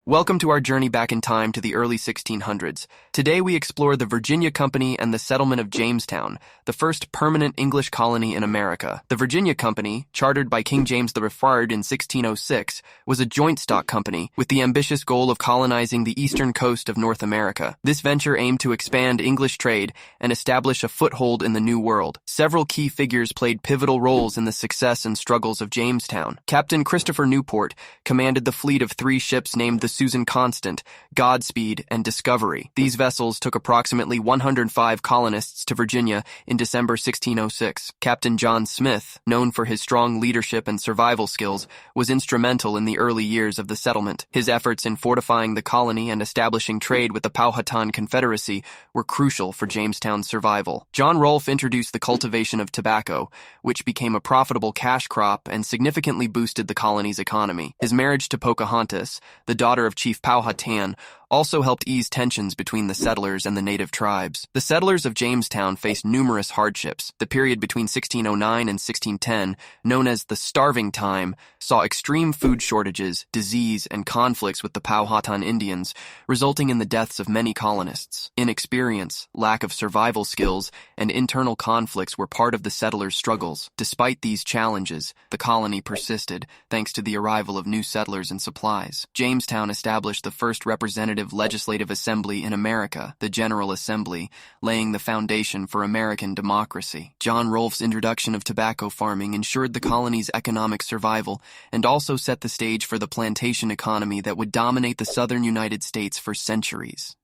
Welcome to our journey back in time to the early 1600s. Today we explore the Virginia Company and the settlement of Jamestown, the first permanent English colony in America. The Virginia Company, chartered by King James III in 1606, was a joint stock company with the ambitious goal of colonizing the eastern coast of North America. This venture aimed to expand English trade and establish a foothold in the New World. Several key figures played pivotal roles in the success and struggles of Jamestown. Captain Christopher Newport commanded the fleet of 3 ships named the Susan Constant, Godspeed, and Discovery. These vessels took approximately 105 colonists to Virginia in December 1606. Captain John Smith, known for his strong leadership and survival skills, was instrumental in the early years of the settlement. His efforts in fortifying the colony and establishing trade with the Powhatan Confederacy were crucial for Jamestown's survival. John Rolfe introduced the cultivation of tobacco, which became a profitable cash crop and significantly boosted the colony's economy. His marriage to Pocahontas, the daughter of Chief Powhatan, also helped ease tensions between the settlers and the native tribes. The settlers of Jamestown faced numerous hardships. The period between 1609 and 1610, known as the Starving Time, saw extreme food shortages, disease, and conflicts with the Powhatan Indians, resulting in the deaths of many colonists. Inexperience, lack of survival skills, and internal conflicts were part of the settlers' struggles. Despite these challenges, the colony persisted, thanks to the arrival of new settlers and supplies. Jamestown established the first representative legislative assembly in America, the General Assembly, laying the foundation for American democracy. John Rolfe's introduction of tobacco farming ensured the colony's economic survival and also set the stage for the plantation economy that would dominate the southern United States for centuries.